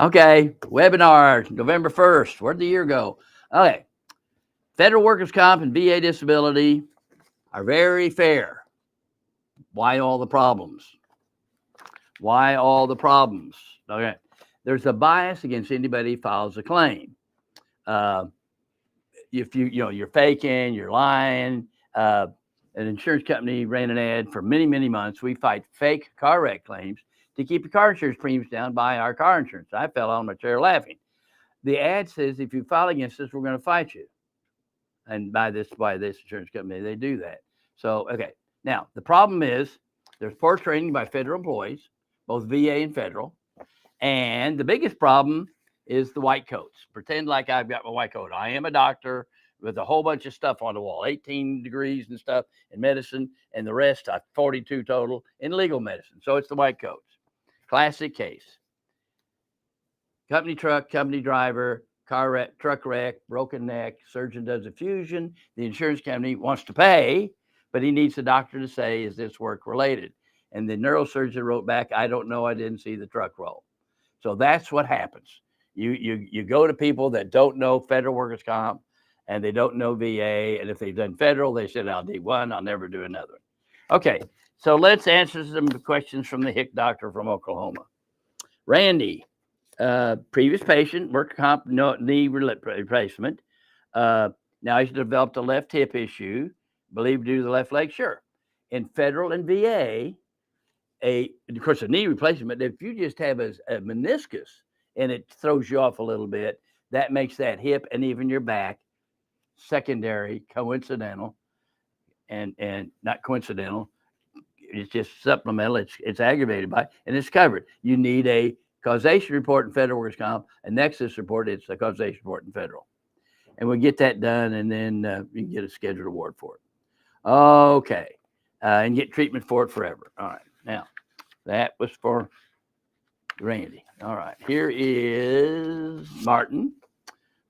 Okay, webinar November 1st. Where'd the year go? Okay, federal workers' comp and VA disability are very fair. Why all the problems? Why all the problems? Okay, there's a bias against anybody who files a claim. Uh, if you're faking, you're lying. An insurance company ran an ad for many, many months. We fight fake car wreck claims to keep the car insurance premiums down by our car insurance. I fell on my chair laughing. The ad says if you file against us, we're going to fight you. And by this insurance company, they do that. So, okay. Now, the problem is there's poor training by federal employees, both VA and federal. And the biggest problem is the white coats. Pretend like I've got my white coat. I am a doctor with a whole bunch of stuff on the wall, 18 degrees and stuff in medicine, and the rest, 42 total in legal medicine. So it's the white coats. Classic case. Company truck, company driver, car wreck, truck wreck, broken neck, surgeon does a fusion. The insurance company wants to pay, but he needs the doctor to say, is this work related? And the neurosurgeon wrote back, I don't know, I didn't see the truck roll. So that's what happens. You go to people that don't know federal workers' comp and they don't know VA. And if they've done federal, they said, I'll do one, I'll never do another. Okay, so let's answer some questions from the Hick doctor from Oklahoma. Randy, previous patient, workers' comp, knee replacement. Now he's developed a left hip issue, believed due to the left leg. Sure. In federal and VA, of course, a knee replacement, if you just have a meniscus and it throws you off a little bit, that makes that hip and even your back secondary, coincidental, and not coincidental. It's just supplemental. It's aggravated by, and it's covered. You need a causation report in federal workers' comp, a nexus report. It's a causation report in federal. And we'll get that done, and then you can get a scheduled award for it. Okay. And get treatment for it forever. All right. Now, that was for Randy. All right. Here is Martin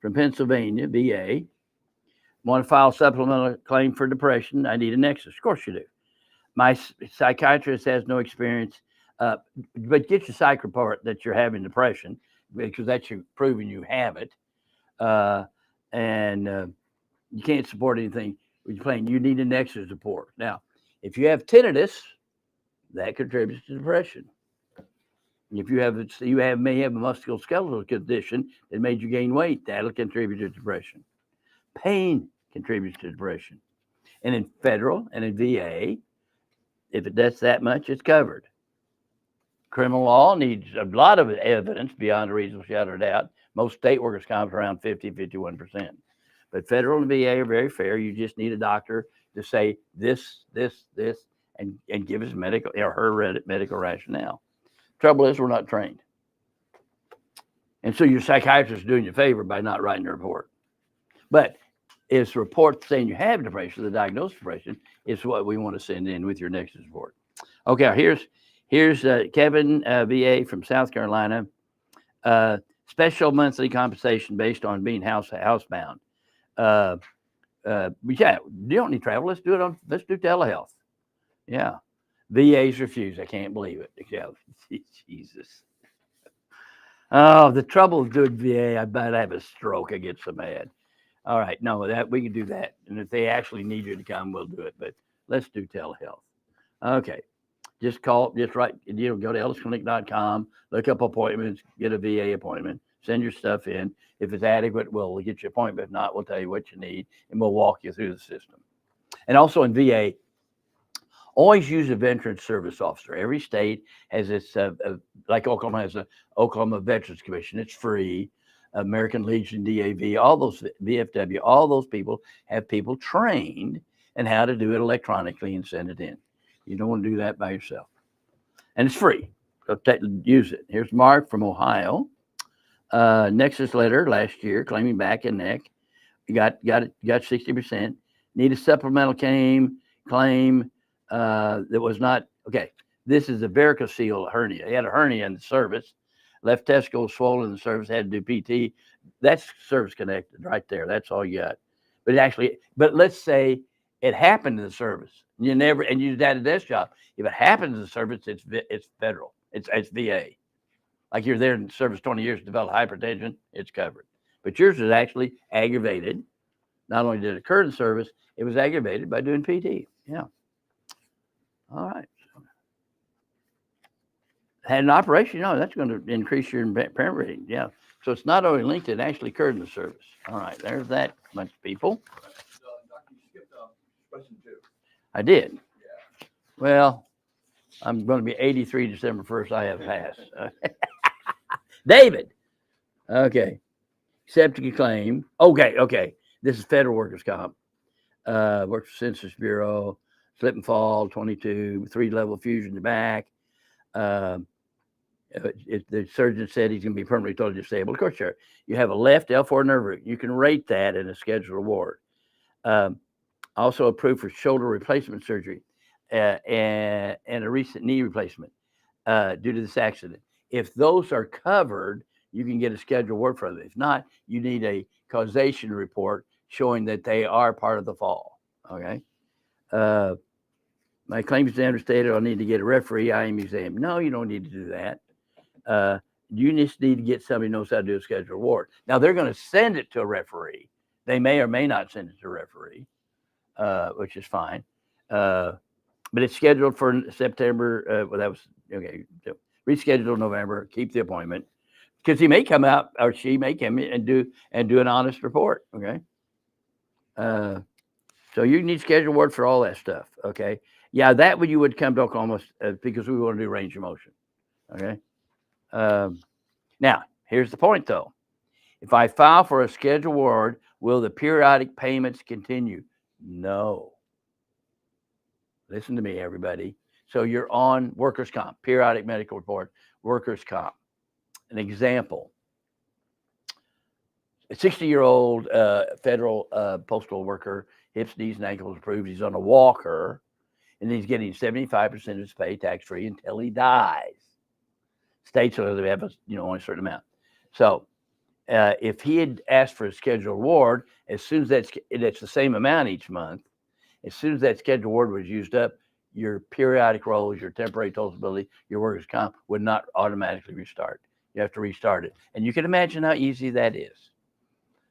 from Pennsylvania, VA. Want to file a supplemental claim for depression? I need a nexus. Of course you do. My psychiatrist has no experience, but get your psych report that you're having depression because that's proving you have it. And you can't support anything with your claim. You need a nexus report. Now, if you have tinnitus, that contributes to depression. If you may have a musculoskeletal condition that made you gain weight, that'll contribute to depression. Pain contributes to depression. And in federal and in VA, if it does that much, it's covered. Criminal law needs a lot of evidence beyond a reasonable shadow of doubt. Most state workers' comp around 51%. But federal and VA are very fair. You just need a doctor to say this, and give us medical or her medical rationale. Trouble is, we're not trained. And so your psychiatrist is doing you a favor by not writing a report. But it's a report saying you have depression, the diagnosed depression, is what we want to send in with your nexus report. Okay, here's Kevin, VA from South Carolina. Special monthly compensation based on being housebound. Yeah, you don't need travel. Let's do telehealth. Yeah. VA's refused. I can't believe it. Yeah. Jesus. Oh, the trouble with doing VA, I bet I have a stroke. I get so mad. All right. No, that we can do that. And if they actually need you to come, we'll do it. But let's do telehealth. Okay. Just go to ellisclinic.com, look up appointments, get a VA appointment, send your stuff in. If it's adequate, we'll get you an appointment. If not, we'll tell you what you need, and we'll walk you through the system. And also in VA, always use a veteran service officer. Every state has its, like Oklahoma has the Oklahoma Veterans Commission. It's free. American Legion, DAV, all those, VFW, all those people have people trained in how to do it electronically and send it in. You don't want to do that by yourself. And it's free. So use it. Here's Mark from Ohio. Nexus letter last year claiming back and neck. You got 60%. Need a supplemental claim that was not, okay. This is a varicocele hernia. He had a hernia in the cervix. Left testicle was swollen in the cervix, had to do PT. That's cervix connected right there. That's all you got. But let's say it happened in the cervix. You had a desk job. If it happens in the cervix, it's federal. It's VA. like you're there in service 20 years, develop hypertension, it's covered. But yours is actually aggravated. Not only did it occur in service, it was aggravated by doing PT. Yeah. All right. Had an operation, that's going to increase your impairment rating. Yeah. So it's not only linked, it actually occurred in the service. All right. There's that bunch of people. Doctor, you skipped question 2. I did. Yeah. Well, I'm going to be 83 December 1st. I have passed. David. Okay. Accepting a claim. Okay. This is federal workers' comp. Works for Census Bureau. Slip and fall, 22, 3-level fusion in the back. The surgeon said he's going to be permanently totally disabled. Of course, sure. You have a left L4 nerve root. You can rate that in a scheduled award. Also approved for shoulder replacement surgery and a recent knee replacement due to this accident. If those are covered, you can get a scheduled award for them. If not, you need a causation report showing that they are part of the fall. Okay. My claim examiner stated I'll need to get a referee IM exam. No, you don't need to do that. You just need to get somebody who knows how to do a scheduled award. Now, they're going to send it to a referee. They may or may not send it to a referee, which is fine. But it's scheduled for September. Well, that was okay. So rescheduled November. Keep the appointment because he may come out or she may come in and do an honest report. Okay. So you need scheduled award for all that stuff. Okay. Yeah, that would you would come to Oklahoma because we want to do range of motion. Okay. Now, here's the point, though. If I file for a scheduled award, will the periodic payments continue? No. Listen to me, everybody. So you're on workers' comp, periodic medical report, workers' comp. An example. A 60-year-old federal postal worker, hips, knees, and ankles approved. He's on a walker, and he's getting 75% of his pay tax-free until he dies. States only have only a certain amount. So if he had asked for a scheduled award, as soon as it's the same amount each month, as soon as that scheduled award was used up, your periodic rolls, your temporary total disability, your workers' comp would not automatically restart. You have to restart it. And you can imagine how easy that is.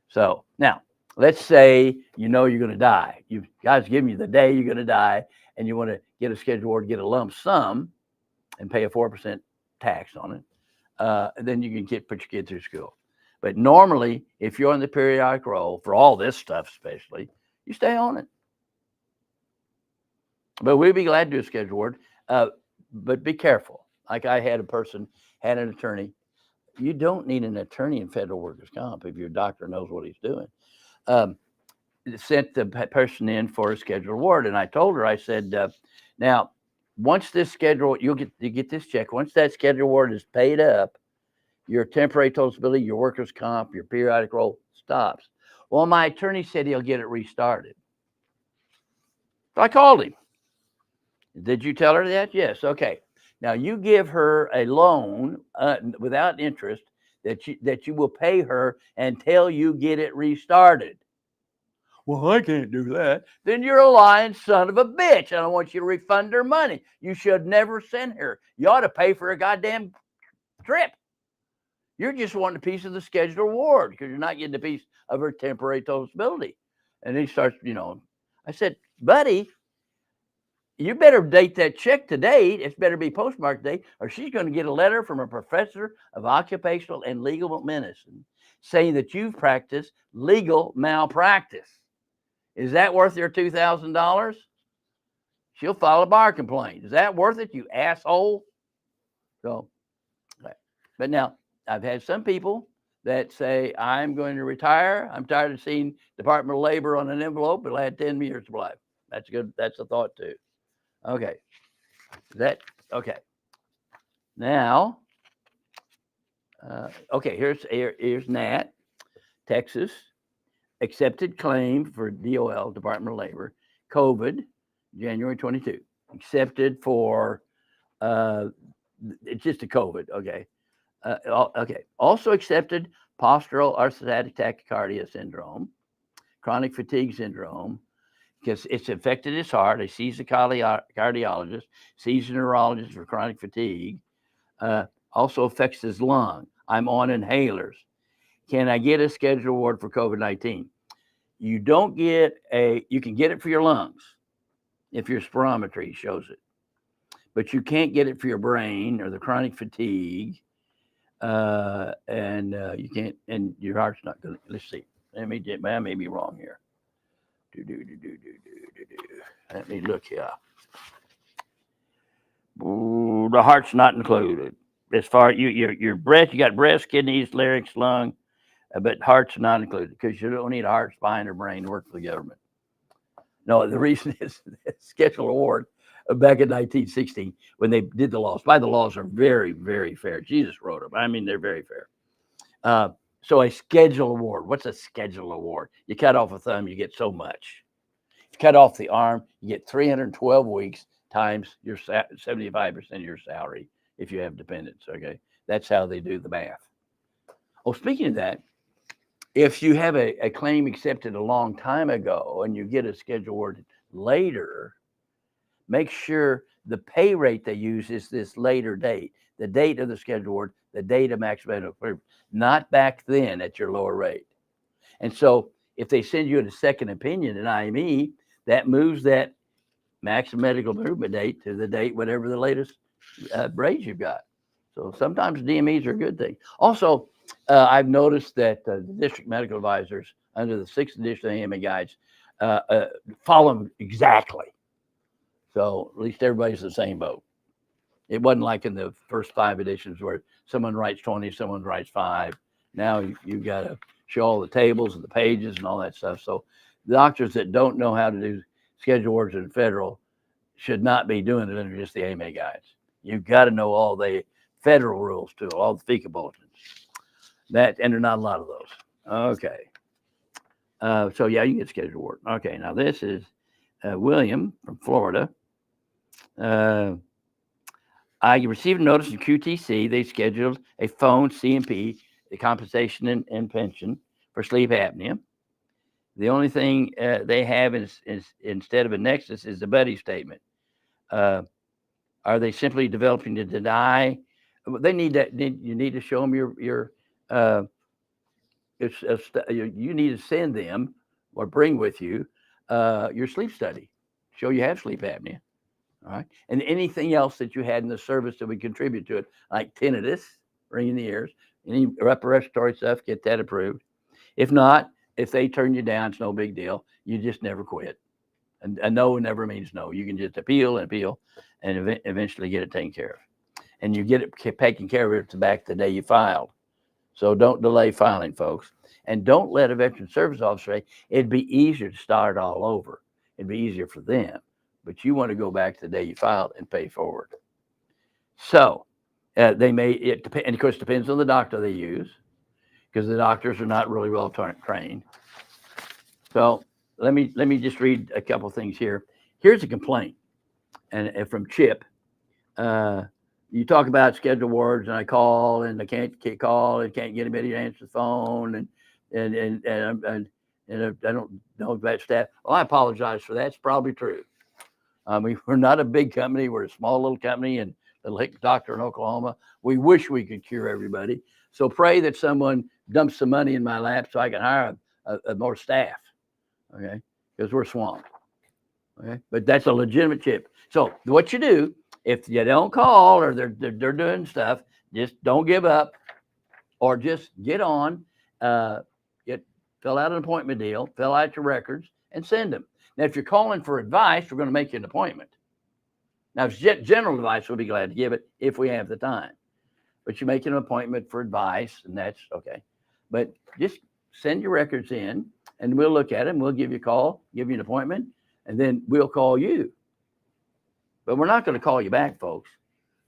So now, let's say you're going to die. God's giving you the day you're going to die, and you want to get a scheduled award, get a lump sum, and pay a 4% tax on it. And then you can put your kid through school. But normally, if you're on the periodic roll for all this stuff, especially, you stay on it. But we'd be glad to do a scheduled award. But be careful. Like I had an attorney. You don't need an attorney in federal workers' comp if your doctor knows what he's doing. Sent the person in for a scheduled award, and I told her, I said, now, once this schedule, you get this check. Once that scheduled award is paid up, your temporary total disability, your workers' comp, your periodic roll stops. Well, my attorney said he'll get it restarted. So I called him. Did you tell her that? Yes. Okay. Now you give her a loan without interest that you will pay her until you get it restarted. Well, I can't do that. Then you're a lying son of a bitch. I don't want you to refund her money. You should never send her. You ought to pay for a goddamn trip. You're just wanting a piece of the scheduled award because you're not getting a piece of her temporary total disability. And he starts, I said, buddy, you better date that check today. It better be postmarked today, or she's going to get a letter from a professor of occupational and legal medicine saying that you've practiced legal malpractice. Is that worth your $2,000? She'll file a bar complaint. Is that worth it, you asshole? So, but now I've had some people that say, I'm going to retire. I'm tired of seeing Department of Labor on an envelope. It'll add 10 years of life. That's good. That's a thought too. Okay. Okay. Now, okay, here's Nat, Texas. Accepted claim for DOL, Department of Labor, COVID, January 22. Accepted for, it's just a COVID, okay. Okay. Also accepted postural orthostatic tachycardia syndrome, chronic fatigue syndrome, because it's affected his heart. He sees a cardiologist, sees a neurologist for chronic fatigue. Also affects his lung. I'm on inhalers. Can I get a scheduled award for COVID-19? You don't get you can get it for your lungs if your spirometry shows it, but you can't get it for your brain or the chronic fatigue. And you can't, and your heart's not going to, let's see. I may be wrong here. Let me look here. Ooh, the heart's not included. As far your breath, you got breast, kidneys, larynx, lung, but heart's not included because you don't need a heart, spine, or brain to work for the government. No, the reason is scheduled award back in 1916 when they did the laws. The laws are very, very fair. Jesus wrote them. I mean, they're very fair. So a scheduled award. What's a scheduled award? You cut off a thumb, you get so much. You cut off the arm, you get 312 weeks times your 75% of your salary if you have dependents. Okay, that's how they do the math. Oh, speaking of that, if you have a claim accepted a long time ago and you get a scheduled award later, make sure the pay rate they use is this later date, the date of the scheduled award, the date of maximum approval, not back then at your lower rate. And so if they send you a second opinion in IME, that moves that maximum medical improvement date to the date, whatever the latest raise you've got. So sometimes DMEs are a good thing. Also, I've noticed that the district medical advisors under the 6th edition of AMA guides follow them exactly. So at least everybody's in the same boat. It wasn't like in the first 5 editions where someone writes 20, someone writes 5. Now you've got to show all the tables and the pages and all that stuff. So the doctors that don't know how to do schedule awards in federal should not be doing it under just the AMA guides. You've got to know all the federal rules too, all the FICA bulletins. And there are not a lot of those. Okay. So yeah, you can get scheduled award. Okay, now this is William from Florida. I received a notice in QTC. They scheduled a phone CMP, the compensation and pension for sleep apnea. The only thing they have is instead of a nexus is a buddy statement. Are they simply developing to deny? They need that. You need to show them your. You need to send them or bring with you your sleep study. Show you have sleep apnea. All right. And anything else that you had in the service that would contribute to it, like tinnitus, ringing the ears, any upper respiratory stuff, get that approved. If not, if they turn you down, it's no big deal. You just never quit. And a no never means no. You can just appeal and eventually get it taken care of. And you get it taken care of back the day you filed. So don't delay filing, folks. And don't let a veteran service officer say, it'd be easier to start all over. It'd be easier for them. But you want to go back to the day you filed and pay forward. So they may, and of course, it depends on the doctor they use, because the doctors are not really well trained. So let me just read a couple things here. Here's a complaint, and from Chip. You talk about scheduled awards, and I call, and I can't call, and can't get anybody to answer the phone, and I don't know about staff. Well, I apologize for that. It's probably true. We're not a big company. We're a small little company in Little Hick Doctor in Oklahoma. We wish we could cure everybody. So pray that someone dumps some money in my lap so I can hire a more staff. Okay, because we're swamped. Okay, but that's a legitimate chip. So what you do, if you don't call or they're doing stuff, just don't give up, or just get on, fill out an appointment deal, fill out your records, and send them. Now, if you're calling for advice, we're going to make you an appointment. Now, general advice, we'll be glad to give it if we have the time. But you make an appointment for advice, and that's okay. But just send your records in, and we'll look at them. We'll give you a call, give you an appointment, and then we'll call you. But we're not going to call you back, folks.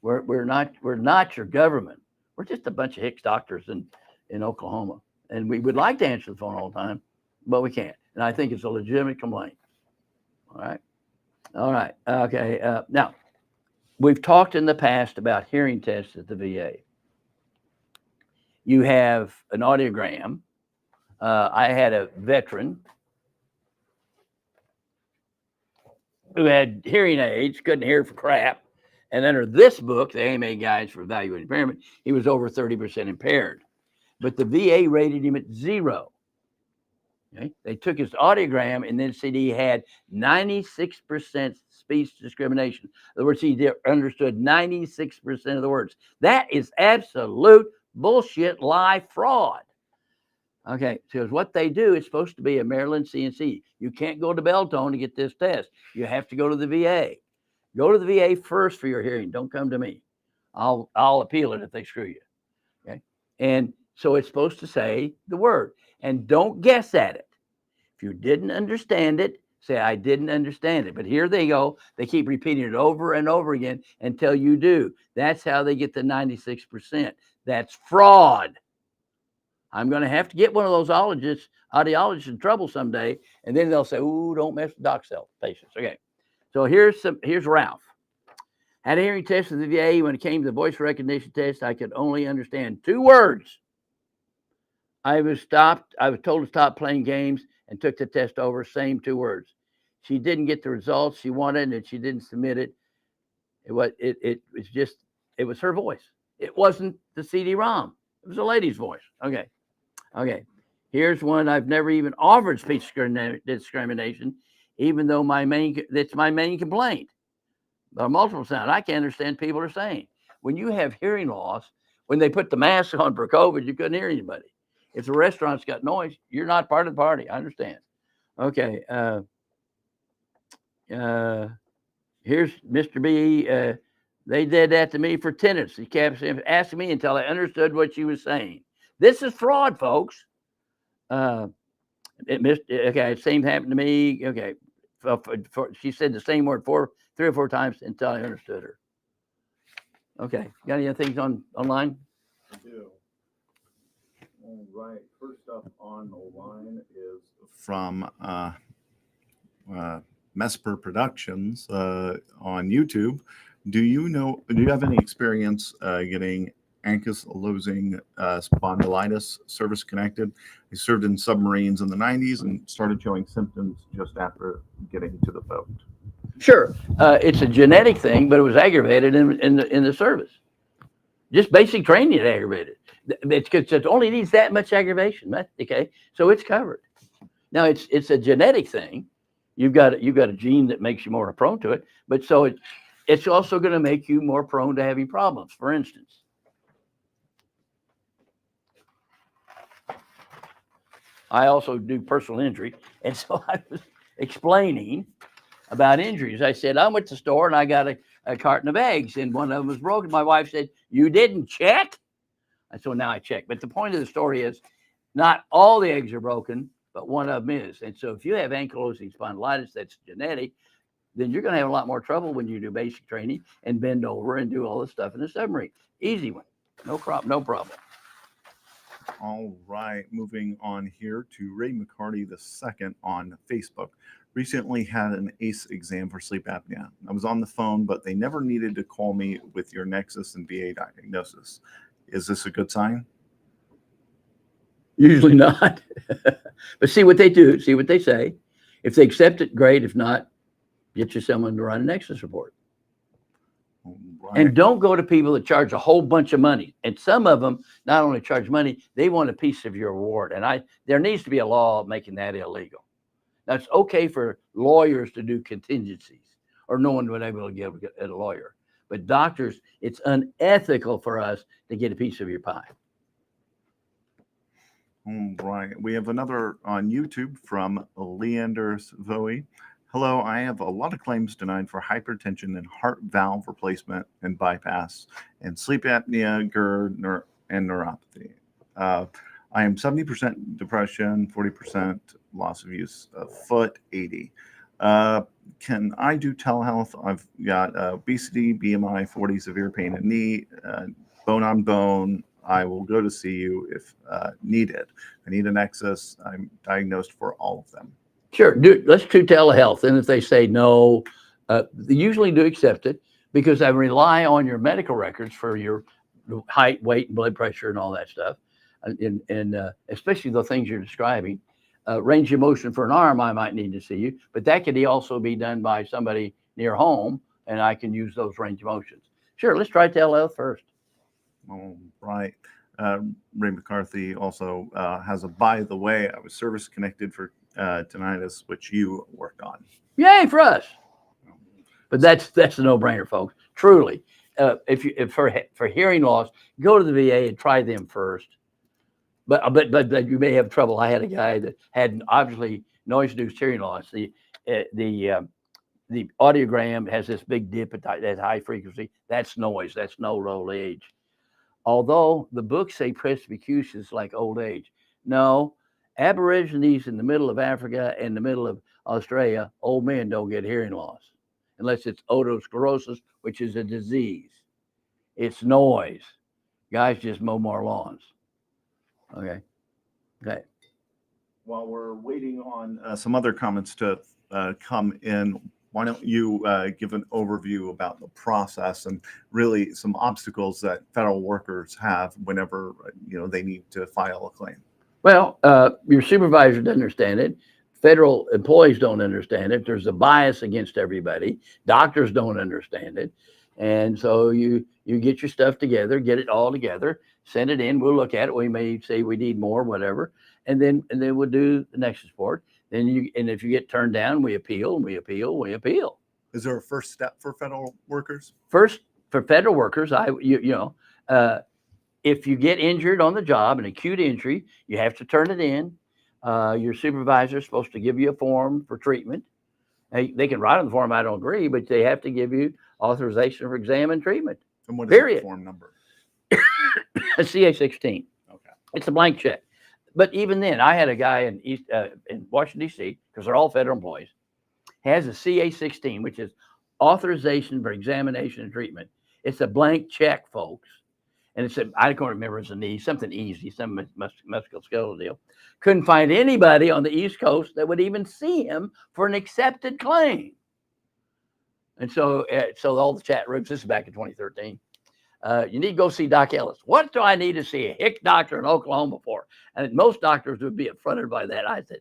We're not your government. We're just a bunch of Hicks doctors in Oklahoma, and we would like to answer the phone all the time, but we can't. And I think it's a legitimate complaint. All right. Okay. Now, we've talked in the past about hearing tests at the VA. You have an audiogram. I had a veteran who had hearing aids, couldn't hear for crap, And under this book, the AMA Guides for Evaluating Impairment, he was over 30% impaired. But the VA rated him at 0. Okay? They took his audiogram and then said he had 96% speech discrimination. In other words, he understood 96% of the words. That is absolute bullshit, lie, fraud. Okay, because what they do is supposed to be a Maryland CNC. You can't go to Beltone to get this test. You have to go to the VA. Go to the VA first for your hearing. Don't come to me. I'll appeal it if they screw you. Okay, and so it's supposed to say the word, and don't guess at it. If you didn't understand it, say, I didn't understand it. But here they go. They keep repeating it over and over again until you do. That's how they get the 96%. That's fraud. I'm going to have to get one of those audiologists in trouble someday. And then they'll say, ooh, don't mess with doc cell patients. Okay. So here's Ralph. Had a hearing test with the VA. When it came to the voice recognition test, I could only understand 2 words. I was told to stop playing games and took the test over, same 2 words. She didn't get the results she wanted and she didn't submit it. It was her voice. It wasn't the CD-ROM. It was a lady's voice. Okay. Here's one. I've never even offered speech discrimination, even though that's my main complaint. But multiple sound, I can't understand people are saying. When you have hearing loss, when they put the mask on for COVID, you couldn't hear anybody. If the restaurant's got noise, you're not part of the party. I understand. Okay. Here's Mr. B. They did that to me for tinnitus. He kept asking me until I understood what she was saying. This is fraud, folks. Okay, same happened to me. Okay. She said the same word 3 or 4 times until I understood her. Okay. Got any other things online? I do. All right. First up on the line is from Mesper Productions on YouTube. Do you have any experience getting Ankylosing spondylitis service connected? He served in submarines in the 90s and started showing symptoms just after getting to the boat. Sure. It's a genetic thing, but it was aggravated in the service. Just basic training it aggravated. It's because it only needs that much aggravation. Okay, so it's covered. Now it's a genetic thing. You've got a gene that makes you more prone to it, but so it's also going to make you more prone to having problems. For instance, I also do personal injury, and so I was explaining about injuries. I said, I went to the store and I got a carton of eggs and one of them was broken. My wife said, you didn't check? And so now I check. But the point of the story is not all the eggs are broken, but one of them is. And so if you have ankylosing spondylitis that's genetic, then you're going to have a lot more trouble when you do basic training and bend over and do all this stuff in the submarine. Easy one. No problem. All right. Moving on here to Ray McCarty II on Facebook. Recently had an ACE exam for sleep apnea. I was on the phone, but they never needed to call me with your Nexus and VA diagnosis. Is this a good sign? Usually not. But see what they do, see what they say. If they accept it, great. If not, get you someone to run a Nexus report. Right. And don't go to people that charge a whole bunch of money. And some of them not only charge money, they want a piece of your reward. And there needs to be a law making that illegal. Now, it's okay for lawyers to do contingencies, or no one would be able to get a lawyer. But doctors, it's unethical for us to get a piece of your pie. All right. We have another on YouTube from Leander Svoe. Hello, I have a lot of claims denied for hypertension and heart valve replacement and bypass and sleep apnea, GERD, and neuropathy. I am 70% depression, 40% loss of use of foot, 80. Can I do telehealth? I've got obesity, BMI, 40, severe pain in knee, bone on bone. I will go to see you if needed. I need a Nexus. I'm diagnosed for all of them. Sure. Let's do telehealth. And if they say no, they usually do accept it because I rely on your medical records for your height, weight, and blood pressure and all that stuff. And especially the things you're describing. Range of motion for an arm, I might need to see you, but that could also be done by somebody near home and I can use those range of motions. Sure, let's try telehealth first. All right. Ray McCarthy also has a, by the way, I was service connected for tinnitus, which you worked on. Yay for us! But that's a no-brainer, folks. Truly, if for hearing loss, go to the VA and try them first. But you may have trouble. I had a guy that had obviously noise-induced hearing loss. The audiogram has this big dip at high frequency. That's noise. That's no old age. Although the books say presbycution is like old age. No, Aborigines in the middle of Africa and the middle of Australia, old men don't get hearing loss unless it's otosclerosis, which is a disease. It's noise. Guys just mow more lawns. Okay. While we're waiting on some other comments to come in, why don't you give an overview about the process and really some obstacles that federal workers have whenever they need to file a claim? Well, your supervisor doesn't understand it. Federal employees don't understand it. There's a bias against everybody. Doctors don't understand it. And so you get your stuff together, get it all together, send it in. We'll look at it. We may say we need more, whatever. And then we'll do the Nexus report. And if you get turned down, we appeal, and we appeal. Is there a first step for federal workers? First, for federal workers, if you get injured on the job, an acute injury, you have to turn it in. Your supervisor is supposed to give you a form for treatment. They can write on the form, I don't agree, but they have to give you authorization for exam and treatment. And what is the form number? A CA-16. Okay. It's a blank check. But even then, I had a guy in Washington, D.C., because they're all federal employees, has a CA-16, which is authorization for examination and treatment. It's a blank check, folks. And it's I can't remember, it's a knee, something easy, some musculoskeletal deal. Couldn't find anybody on the East Coast that would even see him for an accepted claim. And so all the chat rooms, this is back in 2013. You need to go see Doc Ellis. What do I need to see a hick doctor in Oklahoma for? And most doctors would be affronted by that. I said,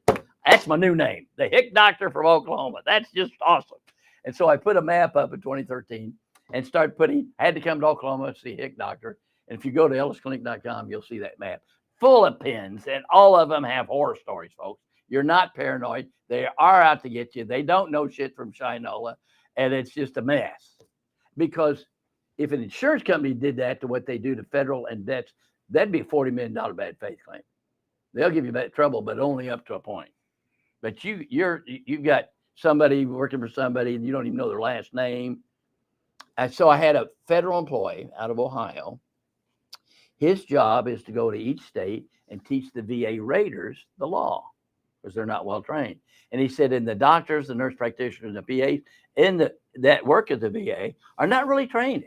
that's my new name, the hick doctor from Oklahoma. That's just awesome. And so I put a map up in 2013 and started I had to come to Oklahoma to see a hick doctor. And if you go to ellisclinic.com, you'll see that map full of pins, and all of them have horror stories, folks. You're not paranoid. They are out to get you. They don't know shit from Shinola, and it's just a mess. Because if an insurance company did that to what they do to federal and debts, that'd be a $40 million bad faith claim. They'll give you that trouble, but only up to a point. But you've got somebody working for somebody and you don't even know their last name. And so I had a federal employee out of Ohio. His job is to go to each state and teach the VA raters the law because they're not well trained. And he said, and the doctors, the nurse practitioners, and the PAs that work at the VA are not really trained.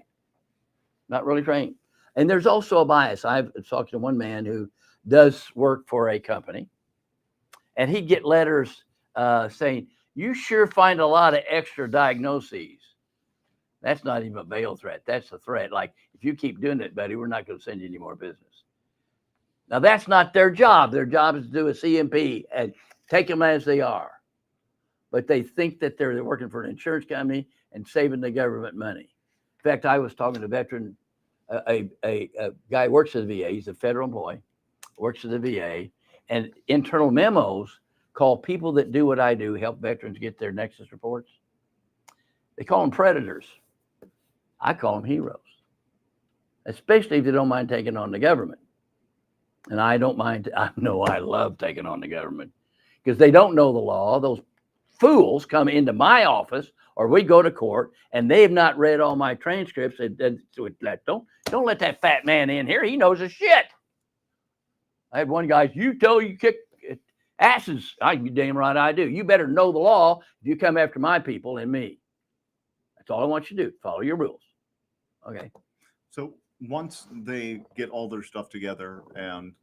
Not really trained. And there's also a bias. I've talked to one man who does work for a company, and he'd get letters saying, you sure find a lot of extra diagnoses. That's not even a bail threat. That's a threat. Like, if you keep doing it, buddy, we're not going to send you any more business. Now, that's not their job. Their job is to do a CMP and take them as they are. But they think that they're working for an insurance company and saving the government money. In fact, I was talking to a veteran, a guy who works at the VA. He's a federal employee, works at the VA, and internal memos call people that do what I do, help veterans get their Nexus reports. They call them predators. I call them heroes, especially if they don't mind taking on the government. And I don't mind. I know I love taking on the government because they don't know the law. Those fools come into my office or we go to court and they have not read all my transcripts. Don't let that fat man in here. He knows his shit. I had one guy, you kick asses. You damn right I do. You better know the law if you come after my people and me. That's all I want you to do. Follow your rules. Okay. So once they get all their stuff together and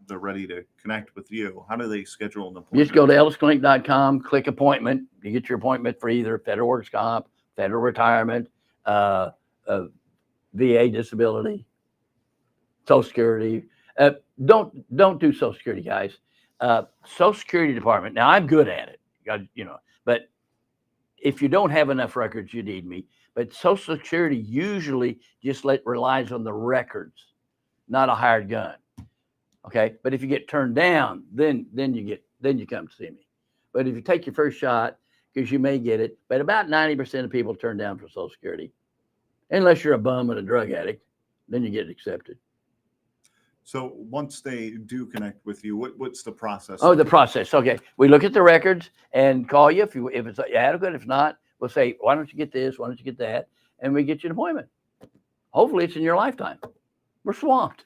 they're ready to connect with you, how do they schedule an appointment? Just go to ellisclinic.com, click appointment. You get your appointment for either federal works comp, federal retirement, VA disability, Social Security. Don't do Social Security, guys. Social Security Department. Now I'm good at it, but if you don't have enough records, you need me. But Social Security usually just relies on the records, not a hired gun. Okay, but if you get turned down, then you come to see me. But if you take your first shot, because you may get it, but about 90% of people turn down for Social Security, unless you're a bum and a drug addict, then you get accepted. So once they do connect with you, what's the process? Oh, the process. Okay, we look at the records and call you if it's adequate. If not, we'll say, why don't you get this? Why don't you get that? And we get you an appointment. Hopefully, it's in your lifetime. We're swamped.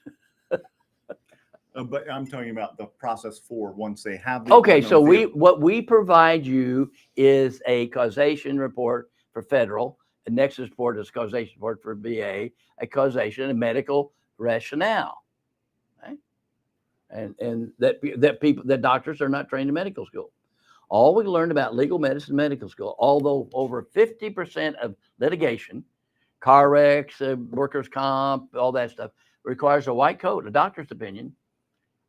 But I'm talking about the process for once they have. Okay, so what we provide you is a causation report for federal, a nexus report is causation report for VA, a causation and medical rationale. Right? And that doctors are not trained in medical school. All we learned about legal medicine medical school, although over 50% of litigation, car wrecks, workers' comp, all that stuff, requires a white coat, a doctor's opinion.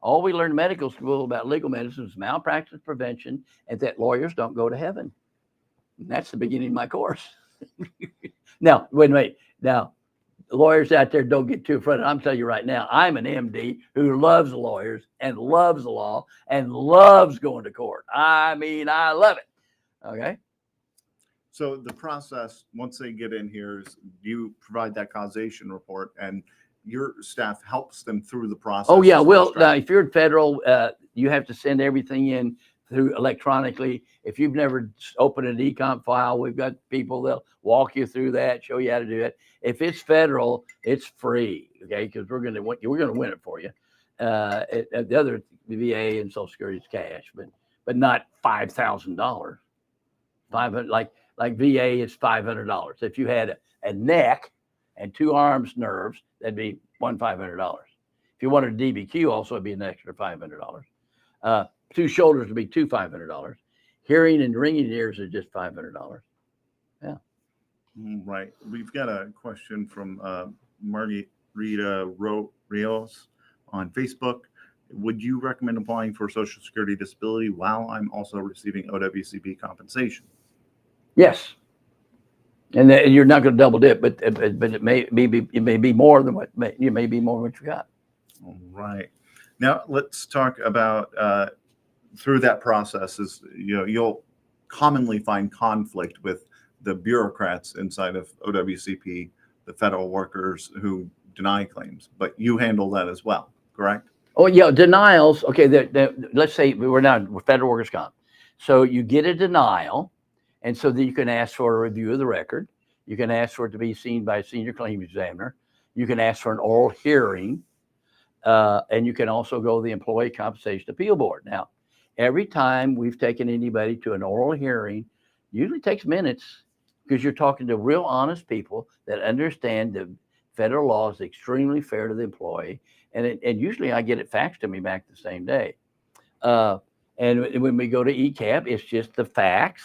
All we learned in medical school about legal medicine is malpractice prevention and that lawyers don't go to heaven. And that's the beginning of my course. Now, wait. Now, lawyers out there don't get too frustrated. I'm telling you right now, I'm an MD who loves lawyers and loves the law and loves going to court. I mean, I love it. Okay. So the process, once they get in here, is you provide that causation report and your staff helps them through the process. Oh yeah, well, now if you're federal, you have to send everything in through electronically. If you've never opened an ecomp file, we've got people that'll walk you through that, show you how to do it. If it's federal, it's free, okay? Because we're gonna win it for you. The other VA and Social Security is cash, but not $5,000. Like VA is $500. If you had a neck and 2 arms nerves, that'd be $500. If you wanted a DBQ, also it'd be an extra $500. 2 shoulders would be $500. Hearing and ringing ears are just $500. Yeah. Right. We've got a question from Margarita Rios on Facebook. Would you recommend applying for Social Security disability while I'm also receiving OWCP compensation? Yes. And you're not going to double dip, but it may be more than what you got. All right. Now let's talk about through that process. Is you'll commonly find conflict with the bureaucrats inside of OWCP, the federal workers who deny claims, but you handle that as well, correct? Oh yeah, denials. Okay, let's say we're federal workers' comp, so you get a denial. And so that you can ask for a review of the record. You can ask for it to be seen by a senior claims examiner. You can ask for an oral hearing. And you can also go to the Employee Compensation Appeal Board. Now, every time we've taken anybody to an oral hearing, usually takes minutes because you're talking to real honest people that understand the federal law is extremely fair to the employee. And usually I get it faxed to me back the same day. And when we go to ECAP, it's just the facts.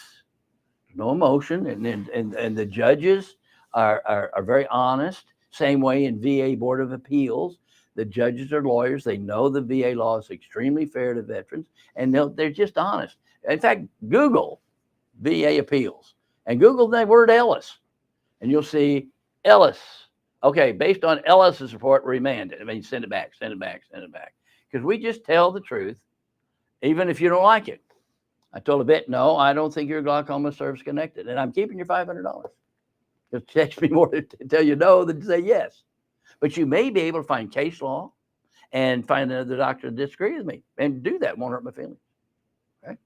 No emotion, and the judges are very honest. Same way in VA Board of Appeals, the judges are lawyers. They know the VA law is extremely fair to veterans, and they're just honest. In fact, Google VA appeals and Google the word Ellis, and you'll see Ellis. Okay, based on Ellis's report, remand it. I mean, send it back, because we just tell the truth, even if you don't like it. I told a vet, no, I don't think your glaucoma service connected, and I'm keeping your $500. It takes me more to tell you no than to say yes. But you may be able to find case law and find another doctor to disagree with me, and do that won't hurt my feelings. Okay,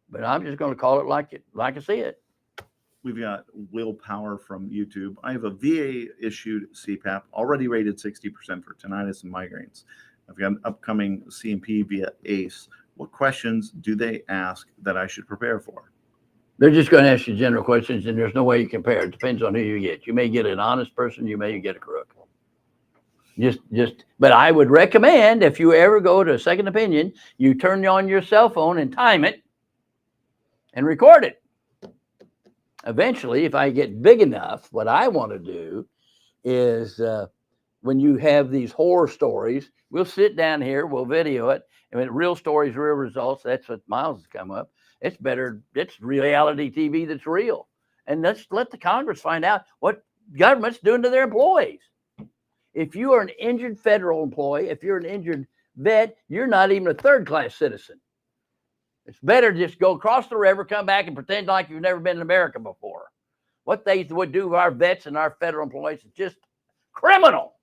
but I'm just going to call it like I see it. We've got Willpower from YouTube. I have a VA issued CPAP already rated 60% for tinnitus and migraines. I've got an upcoming CMP via ACE. What questions do they ask that I should prepare for? They're just going to ask you general questions, and there's no way you compare. It depends on who you get. You may get an honest person. You may get a crook. But I would recommend, if you ever go to a second opinion, you turn on your cell phone and time it and record it. Eventually, if I get big enough, what I want to do is when you have these horror stories, we'll sit down here, we'll video it. And real stories, real results, that's what Miles has come up. It's better. It's reality TV that's real. And let's let the Congress find out what government's doing to their employees. If you are an injured federal employee, if you're an injured vet, you're not even a third-class citizen. It's better to just go across the river, come back, and pretend like you've never been in America before. What they would do to our vets and our federal employees is just criminal.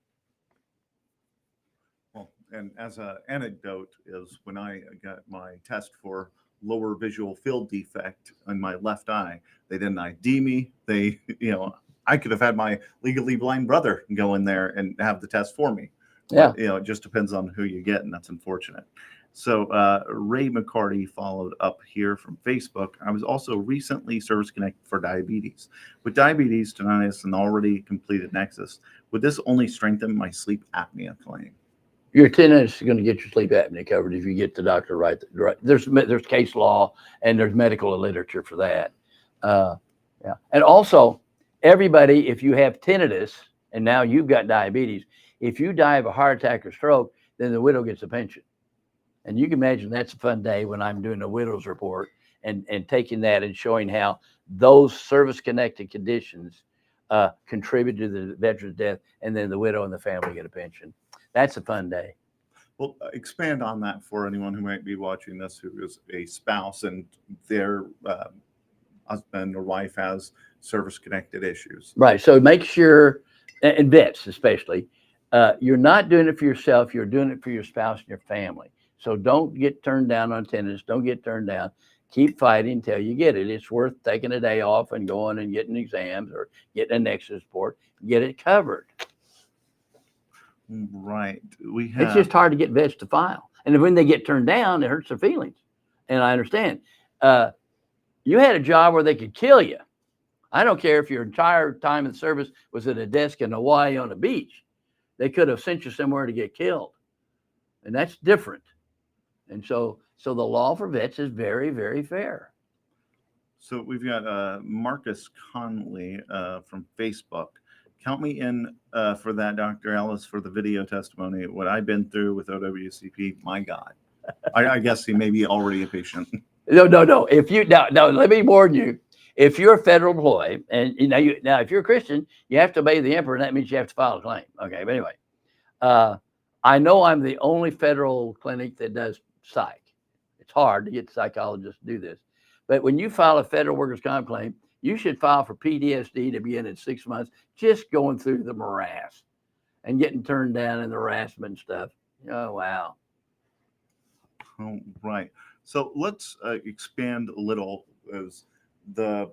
Well, and as an anecdote is when I got my test for lower visual field defect in my left eye, they didn't ID me. They, I could have had my legally blind brother go in there and have the test for me. Yeah. But, it just depends on who you get, and that's unfortunate. So Ray McCarty followed up here from Facebook. I was also recently service connected for diabetes. With diabetes, tinnitus, and already completed Nexus, would this only strengthen my sleep apnea claim? Your tinnitus is going to get your sleep apnea covered if you get the doctor right. There's case law and there's medical literature for that. Yeah, and also everybody, if you have tinnitus and now you've got diabetes, if you die of a heart attack or stroke, then the widow gets a pension. And you can imagine that's a fun day when I'm doing a widow's report and taking that and showing how those service-connected conditions contribute to the veteran's death, and then the widow and the family get a pension. That's a fun day. Well, expand on that for anyone who might be watching this who is a spouse and their husband or wife has service-connected issues. Right. So make sure, and vets especially, you're not doing it for yourself. You're doing it for your spouse and your family. So don't get turned down on tinnitus. Don't get turned down. Keep fighting until you get it. It's worth taking a day off and going and getting exams or getting a Nexus report, get it covered. Right. It's just hard to get vets to file. And when they get turned down, it hurts their feelings. And I understand. You had a job where they could kill you. I don't care if your entire time in the service was at a desk in Hawaii on a beach. They could have sent you somewhere to get killed. And that's different. And so the law for vets is very, very fair. So we've got Marcus Conley from Facebook. Count me in for that, Dr. Ellis, for the video testimony. What I've been through with OWCP, my God. I guess he may be already a patient. No. If you now, let me warn you. If you're a federal employee, and now if you're a Christian, you have to obey the emperor, and that means you have to file a claim. Okay, but anyway, I know I'm the only federal clinic that does psych. It's hard to get psychologists to do this, but when you file a federal workers' comp claim, you should file for PTSD to be in 6 months, just going through the morass and getting turned down and the harassment and stuff. Oh, wow. Oh, right. So let's expand a little as the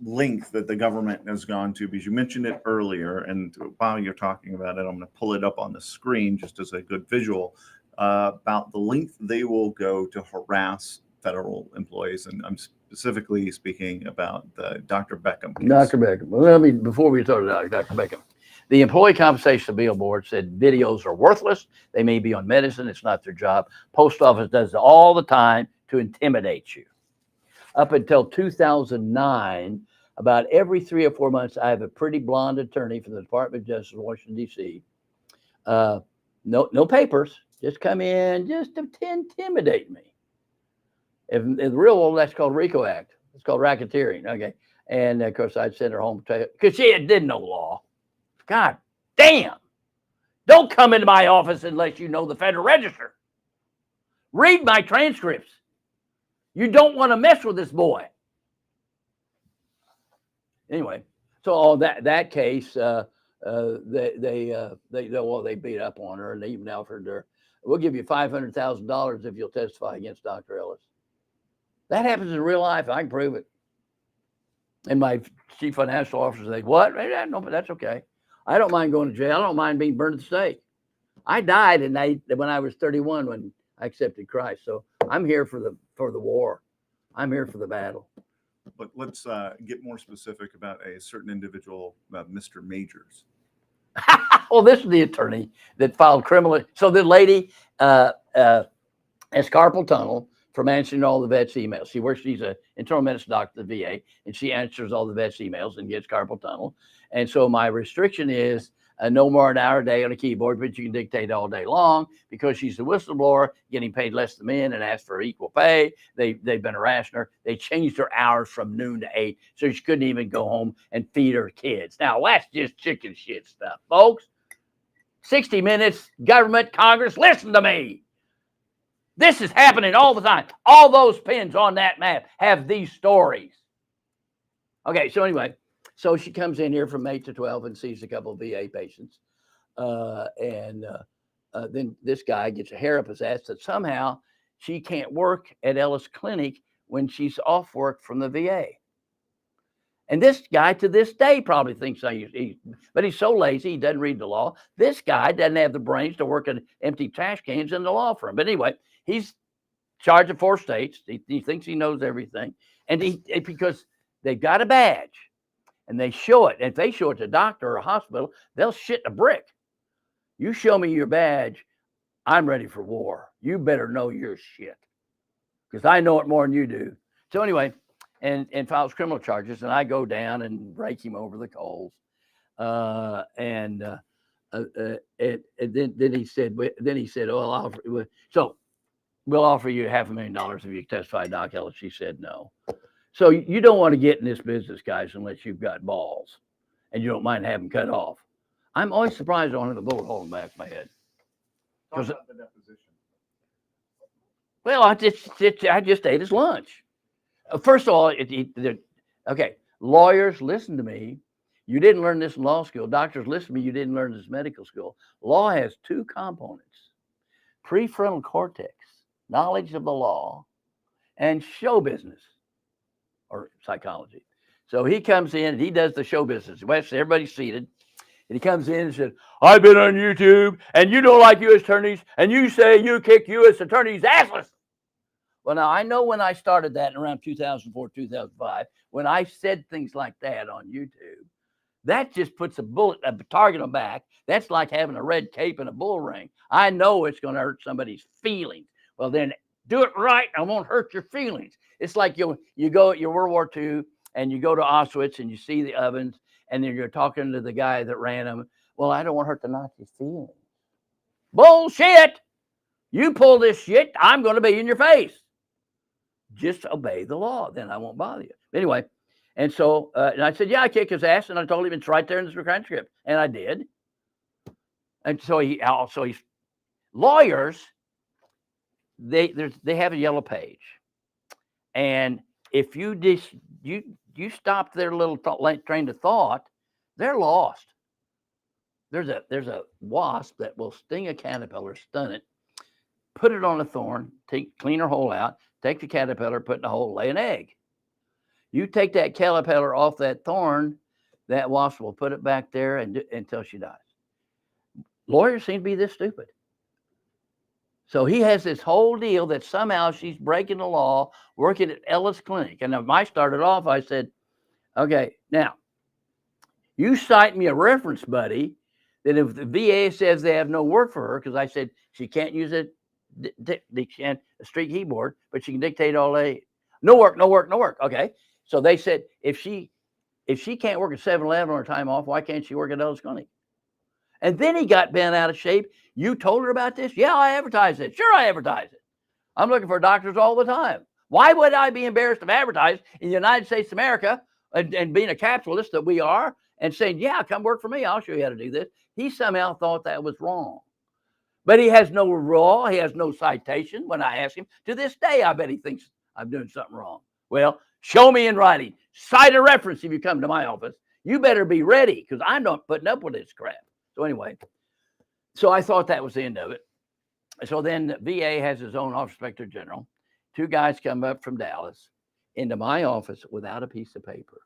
length that the government has gone to, because you mentioned it earlier, and while you're talking about it, I'm going to pull it up on the screen just as a good visual about the length they will go to harass federal employees. And I'm specifically speaking about the Dr. Beckham case. Dr. Beckham. Well, before we talk about Dr. Beckham, the Employee Compensation Appeal Board said videos are worthless. They may be on medicine. It's not their job. Post office does it all the time to intimidate you. Up until 2009, about every 3 or 4 months, I have a pretty blonde attorney from the Department of Justice in Washington, D.C. No papers, just come in just to intimidate me. In the real world, that's called RICO Act. It's called racketeering, okay? And, of course, I'd send her home because she didn't know law. God damn. Don't come into my office unless you know the Federal Register. Read my transcripts. You don't want to mess with this boy. Anyway, so that case, they beat up on her, and they even offered her, we'll give you $500,000 if you'll testify against Dr. Ellis. That happens in real life. I can prove it. And my chief financial officer said, what? No, but that's okay. I don't mind going to jail. I don't mind being burned at the stake. I died when I was 31 when I accepted Christ. So I'm here for the war. I'm here for the battle. But let's get more specific about a certain individual, Mr. Majors. Well, this is the attorney that filed criminal. So the lady has carpal tunnel from answering all the vets' emails. She's an internal medicine doctor at the VA, and she answers all the vets' emails and gets carpal tunnel. And so my restriction is no more than an hour a day on a keyboard, but you can dictate all day long because she's a whistleblower, getting paid less than men and asked for equal pay. They've been harassing her. They changed her hours from noon to 8, so she couldn't even go home and feed her kids. Now, that's just chicken shit stuff, folks. 60 Minutes, government, Congress, listen to me. This is happening all the time. All those pins on that map have these stories. Okay, so anyway, so she comes in here from 8 to 12 and sees a couple of VA patients. Then this guy gets a hair up his ass that somehow she can't work at Ellis Clinic when she's off work from the VA. And this guy to this day probably thinks but he's so lazy, he doesn't read the law. This guy doesn't have the brains to work at empty trash cans in the law firm. But anyway, he's charged of 4 states. He thinks he knows everything. And because they've got a badge and they show it. And if they show it to a doctor or a hospital, they'll shit a brick. You show me your badge, I'm ready for war. You better know your shit because I know it more than you do. So anyway, and files criminal charges, and I go down and rake him over the coals. Then he said, "Oh, we'll offer you $500,000 if you testify, Doc Ellis." She said no. So you don't want to get in this business, guys, unless you've got balls and you don't mind having cut off. I'm always surprised I don't have a bullet hole in the back of my head. Talk about the deposition. Well, I just ate his lunch. First of all, okay, lawyers, listen to me. You didn't learn this in law school. Doctors, listen to me. You didn't learn this in medical school. Law has 2 components: prefrontal cortex, knowledge of the law, and show business or psychology. So he comes in and he does the show business. Everybody's seated. And he comes in and said, "I've been on YouTube and you don't like U.S. attorneys and you say you kick U.S. attorneys' assless." Well, now I know when I started that in around 2004, 2005, when I said things like that on YouTube, that just puts a target on back. That's like having a red cape and a bull ring. I know it's going to hurt somebody's feelings. Well, then do it right. I won't hurt your feelings. It's like you go at your World War II and you go to Auschwitz and you see the ovens and then you're talking to the guy that ran them. Well, I don't want to hurt the Nazi feelings. Bullshit. You pull this shit, I'm going to be in your face. Just obey the law, then I won't bother you. Anyway, and so and I said, "Yeah, I kick his ass," and I told him it's right there in the transcript, and I did. And so he's lawyers. They have a yellow page, and if you stop their little train of thought, they're lost. There's a wasp that will sting a caterpillar, stun it, put it on a thorn, clean her hole out. Take the caterpillar, put it in a hole, lay an egg. You take that caterpillar off that thorn, that wasp will put it back there until she dies. Lawyers seem to be this stupid. So he has this whole deal that somehow she's breaking the law, working at Ellis Clinic. And when I started off, I said, "Okay, now, you cite me a reference, buddy, that if the VA says they have no work for her," because I said she can't use a street keyboard, but she can dictate all day. No work. Okay. So they said, if she can't work at 7-Eleven on her time off, why can't she work at Ellis Clinic? And then he got bent out of shape. "You told her about this?" "Yeah, I advertised it." "Sure, I advertised it. I'm looking for doctors all the time. Why would I be embarrassed to advertise in the United States of America and being a capitalist that we are and saying, 'Yeah, come work for me. I'll show you how to do this'?" He somehow thought that was wrong. But he has no law. He has no citation. When I ask him, to this day, I bet he thinks I'm doing something wrong. Well, show me in writing. Cite a reference if you come to my office. You better be ready because I'm not putting up with this crap. So anyway, so I thought that was the end of it. So then the VA has his own office inspector general. 2 guys come up from Dallas into my office without a piece of paper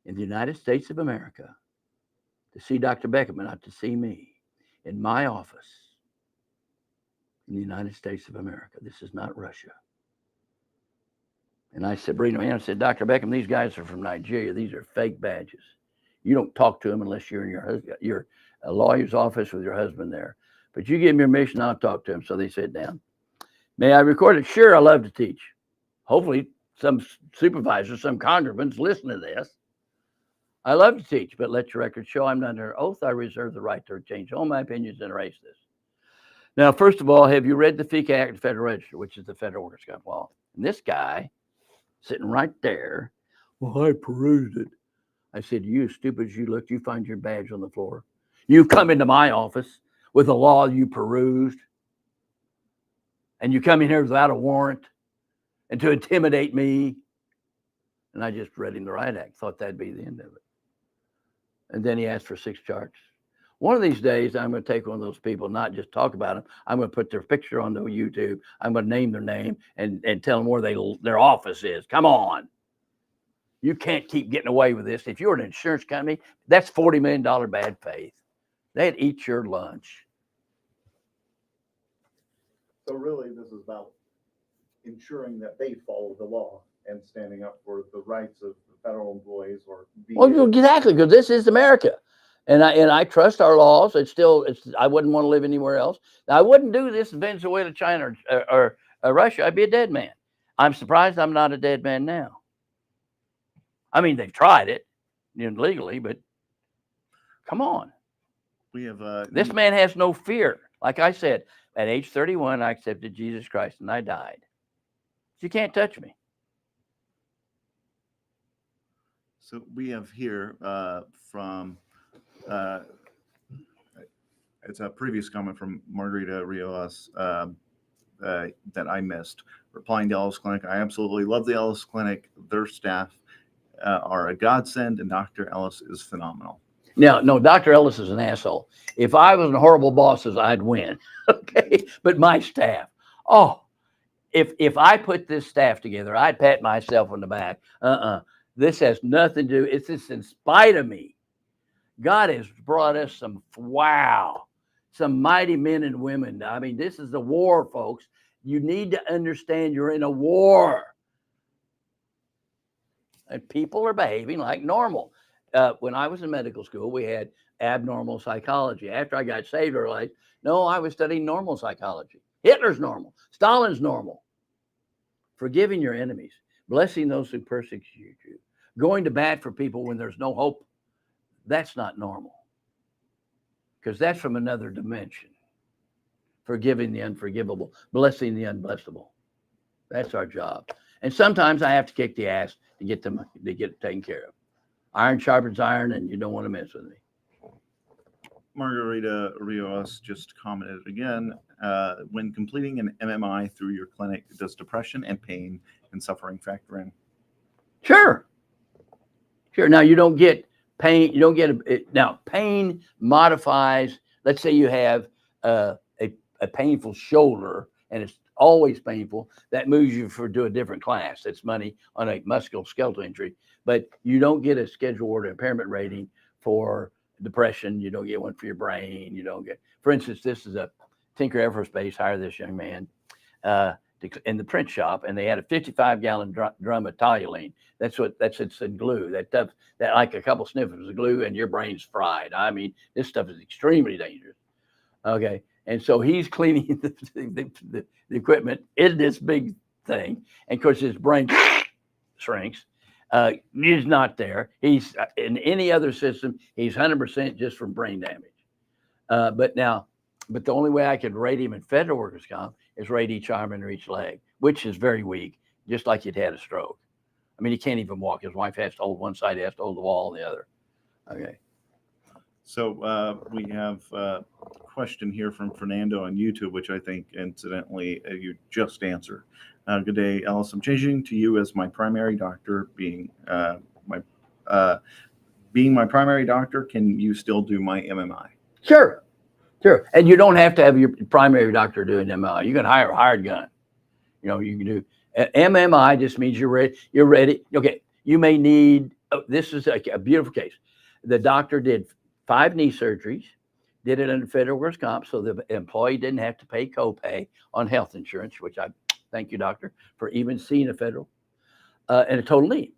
in the United States of America to see Dr. Beckham, not to see me. In my office in the United States of America. This is not Russia. And I said, bring them in. I said, "Dr. Beckham, these guys are from Nigeria. These are fake badges. You don't talk to them unless you're in your lawyer's office with your husband there. But you give me permission, I'll talk to him." So they sit down. "May I record it?" "Sure, I love to teach." Hopefully some supervisor, some congressman's listening to this. I love to teach, but let your record show I'm not under oath. I reserve the right to change all my opinions and erase this. Now, first of all, have you read the FECA Act of Federal Register, which is the Federal Workers' Comp law? And this guy sitting right there, well, I perused it. I said, you as stupid as you look, you find your badge on the floor. You come into my office with a law you perused, and you come in here without a warrant and to intimidate me. And I just read him the riot act, thought that'd be the end of it. And then he asked for 6 charges. One of these days, I'm going to take one of those people, not just talk about them. I'm going to put their picture on the YouTube. I'm going to name their name and tell them where their office is. Come on. You can't keep getting away with this. If you're an insurance company, that's $40 million bad faith. They'd eat your lunch. So really, this is about ensuring that they follow the law and standing up for the rights of the federal employees or Well, exactly, because this is America. And I trust our laws. I wouldn't want to live anywhere else. Now, I wouldn't do this in Venezuela, China, or Russia. I'd be a dead man. I'm surprised I'm not a dead man now. I mean, they've tried it, legally, but come on. We have This man has no fear. Like I said, at age 31, I accepted Jesus Christ and I died. You can't touch me. So we have here from it's a previous comment from Margarita Rios that I missed. Replying to Ellis Clinic, I absolutely love the Ellis Clinic. Their staff are a godsend, and Dr. Ellis is phenomenal. Now, no, Dr. Ellis is an asshole. If I was a horrible bosses, I'd win. Okay, but my staff, if I put this staff together, I'd pat myself on the back. This has nothing to do. It's just in spite of me. God has brought us some mighty men and women. I mean, this is a war, folks. You need to understand you're in a war. And people are behaving like normal. When I was in medical school, we had abnormal psychology. After I got saved, I realized, no, I was studying normal psychology. Hitler's normal. Stalin's normal. Forgiving your enemies. Blessing those who persecute you. Going to bat for people when there's no hope. That's not normal. Because that's from another dimension. Forgiving the unforgivable. Blessing the unblessable. That's our job. And sometimes I have to kick the ass to get it taken care of. Iron sharpens iron, and you don't want to mess with me. Margarita Rios just commented again, when completing an MMI through your clinic, does depression and pain and suffering factor in? Sure. Now, you don't get pain. You don't get now, pain modifies. Let's say you have a painful shoulder, and it's always painful. That moves you to a different class. That's money on a musculoskeletal injury. But you don't get a schedule order impairment rating for depression. You don't get one for your brain. You don't get, for instance, this is a Tinker Air Force Base hired this young man in the print shop, and they had a 55-gallon drum of toluene. That's it's in glue. That like a couple sniffles of glue, and your brain's fried. I mean, this stuff is extremely dangerous. Okay, and so he's cleaning the equipment in this big thing, and of course his brain shrinks. He's not there. He's in any other system. He's 100% just from brain damage. But the only way I could rate him in federal workers' comp is rate each arm and each leg, which is very weak, just like he'd had a stroke. I mean, he can't even walk. His wife has to hold one side, he has to hold the wall on the other. Okay. So we have a question here from Fernando on YouTube, which I think, incidentally, you just answered. Good day, Ellis. I'm changing to you as my primary doctor. Being my primary doctor, can you still do my MMI? Sure. And you don't have to have your primary doctor doing MMI. You can hire a hired gun. You can do MMI. Just means you're ready. Okay. You may need. This is a beautiful case. The doctor did 5 knee surgeries, did it under federal workers' comp, so the employee didn't have to pay copay on health insurance, which I thank you, doctor, for even seeing a federal and a total knee.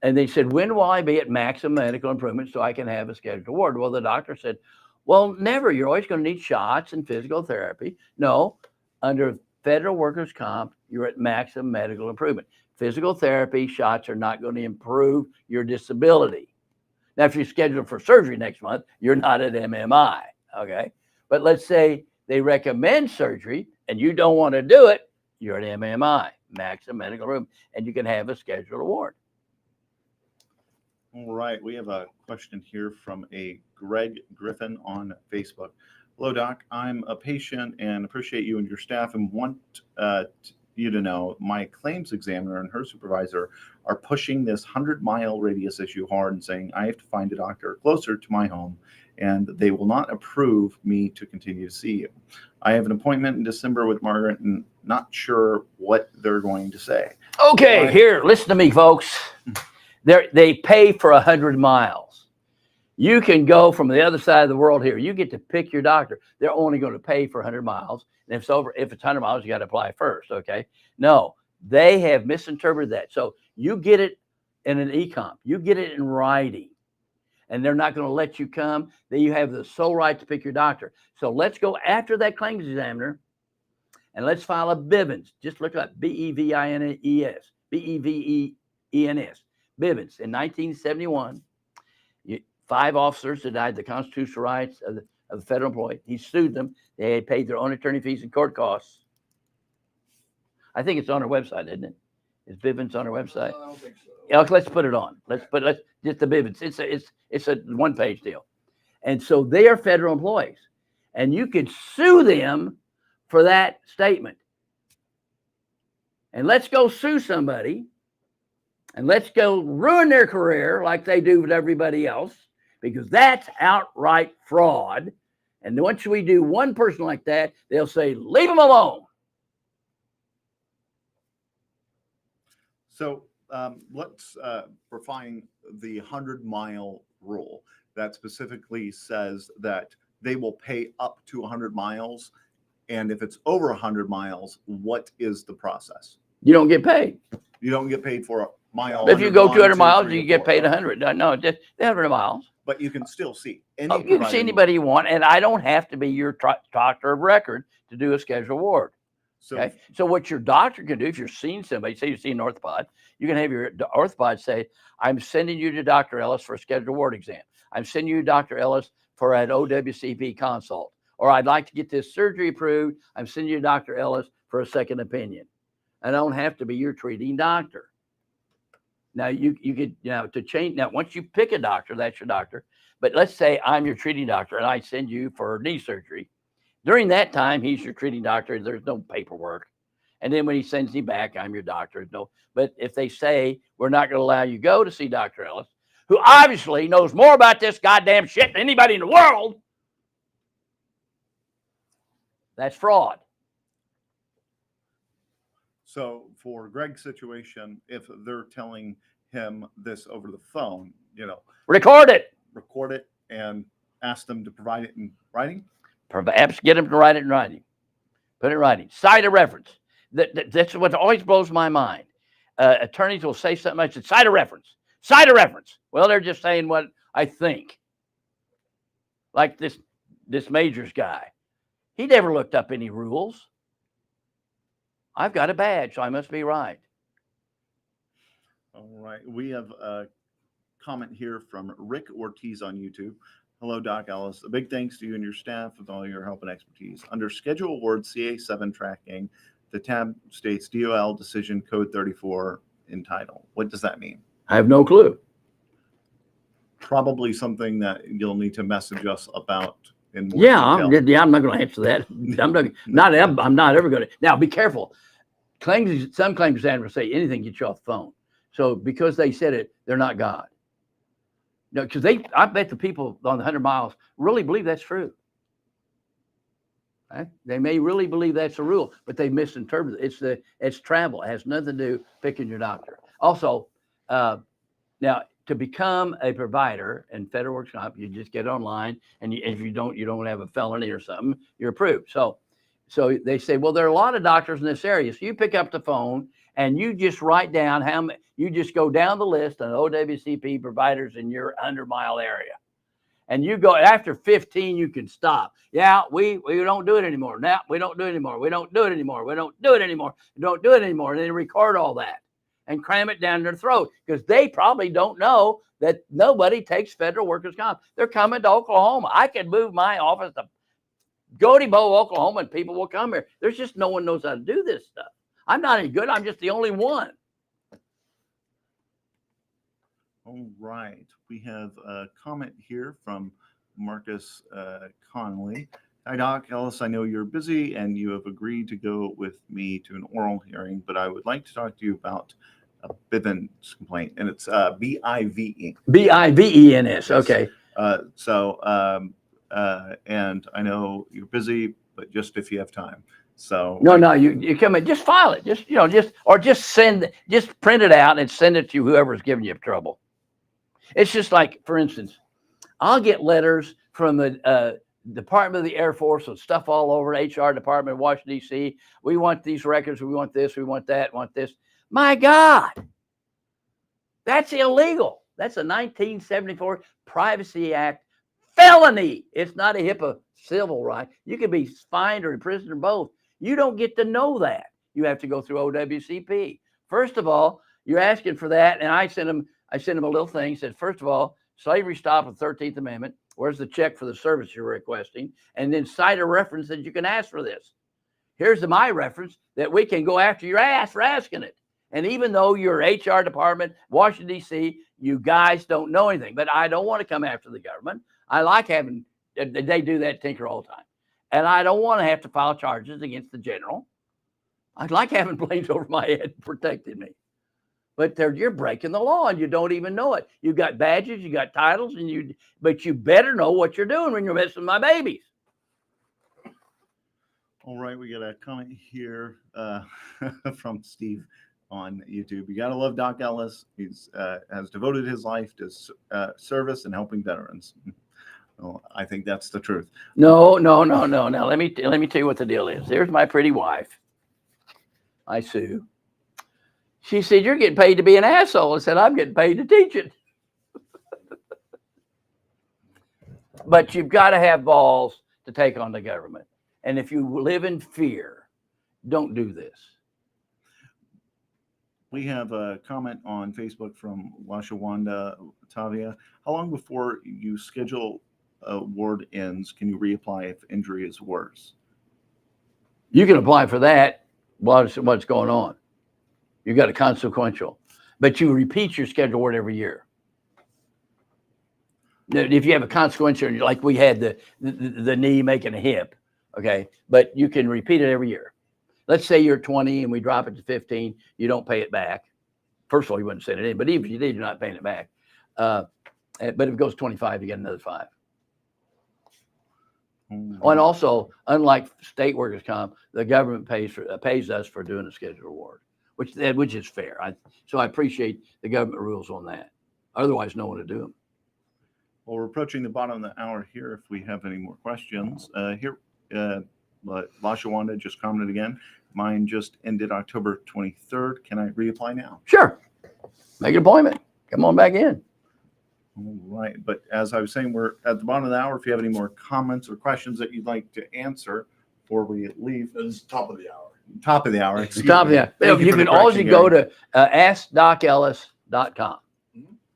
And they said, when will I be at maximum medical improvement so I can have a scheduled award? Well, the doctor said, well, never. You're always going to need shots and physical therapy. No, under federal workers' comp, you're at maximum medical improvement. Physical therapy shots are not going to improve your disability. Now, if you're scheduled for surgery next month, you're not at MMI, okay? But let's say they recommend surgery and you don't want to do it, you're at MMI, maximum medical room, and you can have a scheduled award. All right. We have a question here from a Greg Griffin on Facebook. Hello, Doc. I'm a patient and appreciate you and your staff and want you to know my claims examiner and her supervisor are pushing this 100-mile radius issue hard and saying I have to find a doctor closer to my home and they will not approve me to continue to see you. I have an appointment in December with Margaret and not sure what they're going to say. Okay, here, listen to me, folks. They pay for 100 miles. You can go from the other side of the world here. You get to pick your doctor. They're only going to pay for 100 miles. And if it's 100 miles, you got to apply first, okay? No, they have misinterpreted that. So you get it in an e-comp. You get it in writing. And they're not going to let you come. Then you have the sole right to pick your doctor. So let's go after that claims examiner and let's file a Bivens. Just look up Bevines, Bevens, Bivens. In 1971, 5 officers denied the constitutional rights of the federal employee. He sued them. They had paid their own attorney fees and court costs. I think it's on our website, isn't it? Is Bivens on our website? I don't think so. Yeah, let's put it on. Let's just the Bivens. It's a one-page deal. And so they are federal employees. And you can sue them for that statement. And let's go sue somebody and let's go ruin their career like they do with everybody else, because that's outright fraud. And once we do one person like that, they'll say, leave them alone. So let's refine the 100-mile rule that specifically says that they will pay up to 100 miles. And if it's over 100 miles, what is the process? You don't get paid. You don't get paid for a mile. If you go 200 miles, you get 4. paid 100. No, just 100 miles. But you can still see You can see anybody you want, and I don't have to be your doctor of record to do a scheduled ward. So, Okay. So what your doctor can do, if you're seeing somebody, say you're seeing an orthopod, you can have your orthopod say, I'm sending you to Dr. Ellis for a scheduled ward exam. I'm sending you to Dr. Ellis for an OWCP consult. Or I'd like to get this surgery approved. I'm sending you to Dr. Ellis for a second opinion. I don't have to be your treating doctor. Now you could, to change. Now, once you pick a doctor, that's your doctor. But let's say I'm your treating doctor and I send you for knee surgery. During that time, he's your treating doctor. There's no paperwork. And then when he sends me back, I'm your doctor. No, but if they say we're not going to allow you to go to see Dr. Ellis, who obviously knows more about this goddamn shit than anybody in the world, that's fraud. So for Greg's situation, if they're telling him this over the phone, Record it. And ask them to provide it in writing. Perhaps get them to write it in writing. Put it in writing. Cite a reference. That's what always blows my mind. Attorneys will say something. I said, cite a reference. Cite a reference. Well, they're just saying what I think. Like this Majors guy. He never looked up any rules. I've got a badge, so I must be right. All right. We have a comment here from Rick Ortiz on YouTube. Hello, Doc Ellis. A big thanks to you and your staff with all your help and expertise. Under Schedule Award CA7 tracking, the tab states DOL decision code 34 in title. What does that mean? I have no clue. Probably something that you'll need to message us about in more I'm detail. not going to answer that. I'm not ever going to. Now, be careful. Some claims examiners say anything gets you off the phone. So because they said it, they're not God. No, because I bet the people on the 100 miles really believe that's true. Right? They may really believe that's a rule, but they misinterpret it. It's travel. It has nothing to do picking your doctor. Also, now to become a provider in federal workers' comp, you just get online, and if you don't have a felony or something, you're approved. So they say, well, there are a lot of doctors in this area. So you pick up the phone and you just write down how many. You just go down the list of OWCP providers in your 100-mile area. And you go after 15, you can stop. Yeah, we don't do it anymore. Now we don't do it anymore. We don't do it anymore. We don't do it anymore. We don't do it anymore. And then record all that. and cram it down their throat because they probably don't know that nobody takes federal workers' comp. They're coming to Oklahoma. I could move my office to Goaty Bow, Oklahoma, and people will come here. There's just no one knows how to do this stuff. I'm not any good. I'm just the only one. All right. We have a comment here from Marcus Connolly. Hi, Doc Ellis. I know you're busy and you have agreed to go with me to an oral hearing, but I would like to talk to you about a Bivens complaint, and it's B-I-V-E. Bivens. Okay. And I know you're busy, but just if you have time. So No, you come in, just file it. Just just print it out and send it to whoever's giving you trouble. It's just like, for instance, I'll get letters from the Department of the Air Force with stuff all over, HR department in Washington, D.C. We want these records. We want this. We want that. Want this. My God, that's illegal. That's a 1974 Privacy Act felony. It's not a HIPAA civil right. You can be fined or imprisoned or both. You don't get to know that. You have to go through OWCP. First of all, you're asking for that, and I sent him a little thing. Said, first of all, slavery stopped with the 13th Amendment. Where's the check for the service you're requesting? And then cite a reference that you can ask for this. Here's my reference that we can go after your ass for asking it. And even though your HR department, Washington, D.C., you guys don't know anything, but I don't want to come after the government. I like having, they do that tinker all the time. And I don't want to have to file charges against the general. I'd like having planes over my head protecting me. But you're breaking the law and you don't even know it. You got badges, you got titles, but you better know what you're doing when you're messing with my babies. All right, we got a comment here from Steve on YouTube. You got to love Doc Ellis. He's has devoted his life to service and helping veterans. Well, I think that's the truth. No. Now let me tell you what the deal is. There's my pretty wife, Sue. She said, "You're getting paid to be an asshole." I said, "I'm getting paid to teach it." But you've got to have balls to take on the government. And if you live in fear, don't do this. We have a comment on Facebook from Lashawanda Tavia. How long before you schedule a ward ends can you reapply if injury is worse? You can apply for that while what's going on. You got a consequential, but you repeat your schedule ward every year. If you have a consequential, like we had the knee making a hip, okay, but you can repeat it every year. Let's say you're 20 and we drop it to 15, you don't pay it back. First of all, you wouldn't send it in, but even if you did, you're not paying it back. But if it goes 25, you get another 5. Oh, and also, unlike state workers' comp, the government pays us for doing a scheduled award, which is fair. So I appreciate the government rules on that. Otherwise, no one would do them. Well, we're approaching the bottom of the hour here. If we have any more questions, Lashawanda just commented again. Mine just ended October 23rd. Can I reapply now? Sure. Make an appointment. Come on back in. All right. But as I was saying, we're at the bottom of the hour. If you have any more comments or questions that you'd like to answer before we leave. It's top of the hour. Top of the hour. Top of the hour. You can always go to askdocellis.com.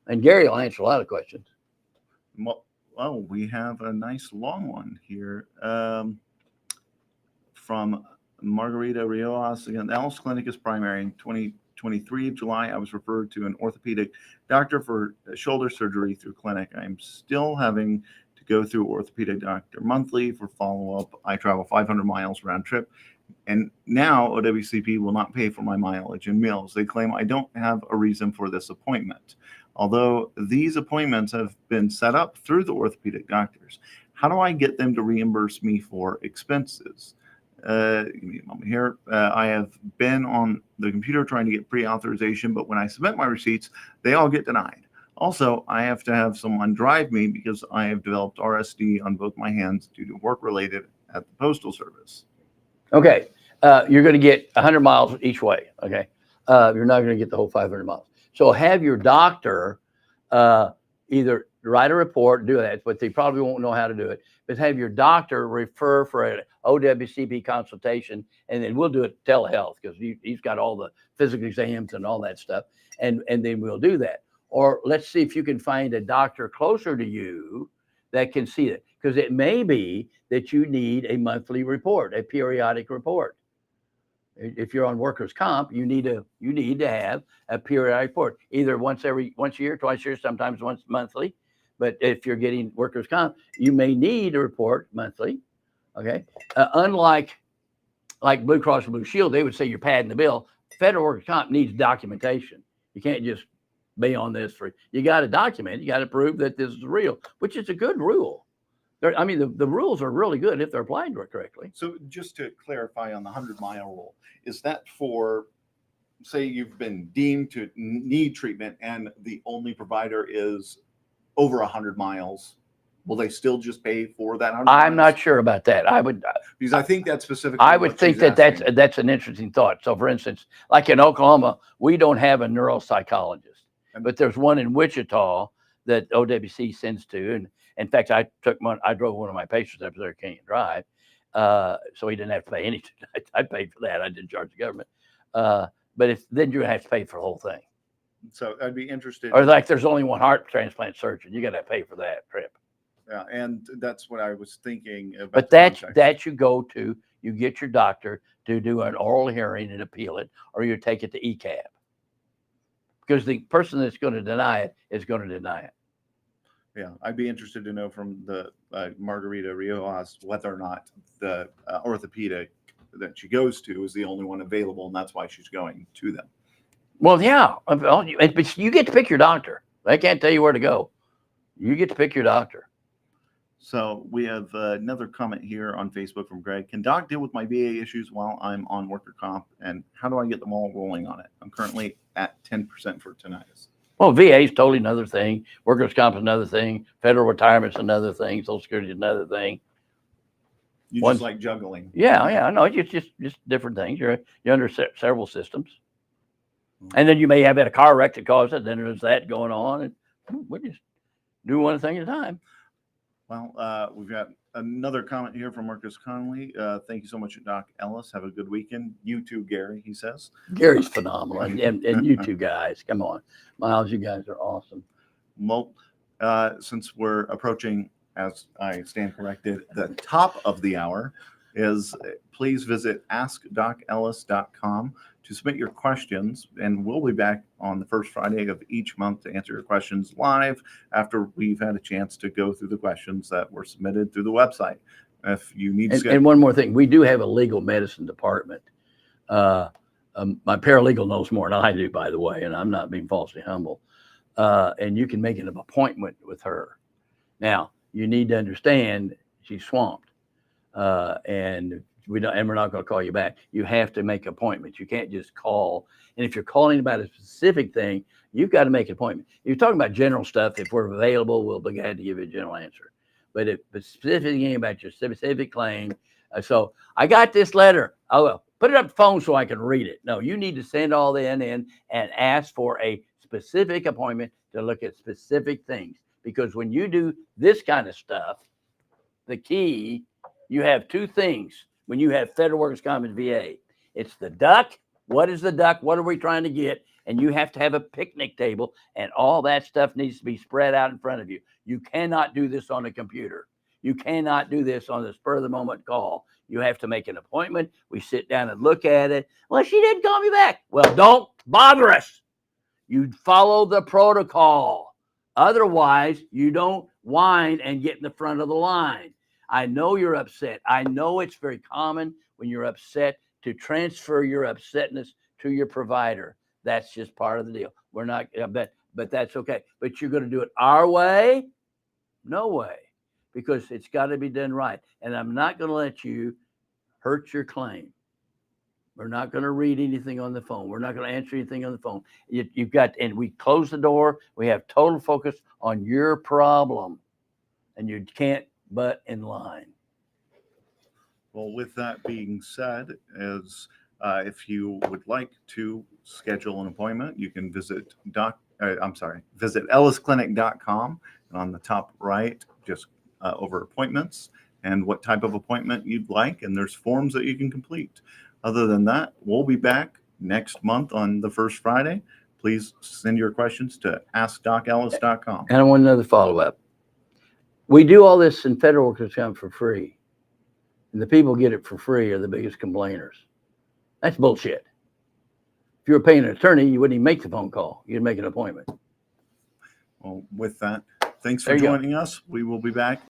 And Gary will answer a lot of questions. Well, we have a nice long one here from Margarita Riojas. Again, the Ellis Clinic is primary. In 2023 of July, I was referred to an orthopedic doctor for shoulder surgery through clinic. I'm still having to go through orthopedic doctor monthly for follow-up. I travel 500 miles round trip. And now OWCP will not pay for my mileage and meals. They claim I don't have a reason for this appointment. Although these appointments have been set up through the orthopedic doctors, how do I get them to reimburse me for expenses? Give me a moment here. I have been on the computer trying to get pre-authorization, but when I submit my receipts, they all get denied. Also, I have to have someone drive me because I have developed RSD on both my hands due to work-related at the Postal Service. Okay. You're going to get 100 miles each way. Okay. You're not going to get the whole 500 miles. So have your doctor either write a report, do that, but they probably won't know how to do it. But have your doctor refer for an OWCP consultation, and then we'll do it telehealth because he's got all the physical exams and all that stuff, and then we'll do that. Or let's see if you can find a doctor closer to you that can see it, because it may be that you need a monthly report, a periodic report. If you're on workers' comp, you need to have a periodic report, either once a year, twice a year, sometimes once monthly. But if you're getting workers' comp, you may need a report monthly. Okay, unlike Blue Cross and Blue Shield, they would say you're padding the bill. Federal workers' comp needs documentation. You can't just be on this for. You got to document. You got to prove that this is real, which is a good rule. I mean, the rules are really good if they're applied correctly. So just to clarify on the 100-mile rule, is that for, say you've been deemed to need treatment and the only provider is over 100 miles, will they still just pay for that 100 I'm miles? not sure about that. Because I think that's specifically. I would think that's an interesting thought. So, for instance, like in Oklahoma, we don't have a neuropsychologist, but there's one in Wichita that OWC sends to. And in fact, I drove one of my patients up there, can't drive, so he didn't have to pay anything. I paid for that. I didn't charge the government. But then you have to pay for the whole thing. So I'd be interested. Or like there's only one heart transplant surgeon, you got to pay for that trip. Yeah, and that's what I was thinking about. But that you go to, you get your doctor to do an oral hearing and appeal it, or you take it to ECAB. Because the person that's going to deny it is going to deny it. Yeah, I'd be interested to know from the Margarita Riojas whether or not the orthopedic that she goes to is the only one available, and that's why she's going to them. Well, yeah, but you get to pick your doctor. They can't tell you where to go. You get to pick your doctor. So we have another comment here on Facebook from Greg. Can doc deal with my VA issues while I'm on worker comp, and how do I get them all rolling on it? I'm currently at 10% for tinnitus. Well, VA is totally another thing. Workers' comp is another thing. Federal retirement's another thing. Social Security is another thing. You just like juggling. Yeah. No, it's just different things. You're under several systems, and then you may have had a car wreck that caused it. Then there's that going on, and we just do one thing at a time. Well, we've got another comment here from Marcus Conley. Thank you so much, Doc Ellis. Have a good weekend. You too, Gary, he says. Gary's phenomenal. And you two guys, come on. Miles, you guys are awesome. Well, since we're approaching, as I stand corrected, the top of the hour, please visit askdocellis.com to submit your questions, and we'll be back on the first Friday of each month to answer your questions live after we've had a chance to go through the questions that were submitted through the website. If you need to and one more thing, we do have a legal medicine department. My paralegal knows more than I do, by the way, and I'm not being falsely humble. And you can make an appointment with her. Now, you need to understand she's swamped, and we're not going to call you back. You have to make appointments. You can't just call. And if you're calling about a specific thing, you've got to make an appointment. If you're talking about general stuff, if we're available, we'll be glad to give you a general answer. But if the specific thing about your specific claim, so I got this letter. Oh, well, put it up the phone so I can read it. No, you need to send all that in and ask for a specific appointment to look at specific things. Because when you do this kind of stuff, the key, you have two things. When you have federal workers' comp and VA, it's the duck. What is the duck? What are we trying to get? And you have to have a picnic table, and all that stuff needs to be spread out in front of you. You cannot do this on a computer. You cannot do this on the spur of the moment call. You have to make an appointment. We sit down and look at it. Well, she didn't call me back. Well, don't bother us. You follow the protocol. Otherwise, you don't whine and get in the front of the line. I know you're upset. I know it's very common when you're upset to transfer your upsetness to your provider. That's just part of the deal. We're not, but that's okay. But you're going to do it our way? No way, because it's got to be done right. And I'm not going to let you hurt your claim. We're not going to read anything on the phone. We're not going to answer anything on the phone. You've got, and we close the door. We have total focus on your problem, and you can't butt in line. Well, with that being said, if you would like to schedule an appointment, you can visit I'm sorry, visit ellisclinic.com. And on the top right, just over appointments and what type of appointment you'd like. And there's forms that you can complete. Other than that, we'll be back next month on the first Friday. Please send your questions to askdocellis.com. And I want another follow-up. We do all this in federal workers' comp for free. And the people get it for free are the biggest complainers. That's bullshit. If you were paying an attorney, you wouldn't even make the phone call. You'd make an appointment. Well, with that, thanks for There you go. joining us. We will be back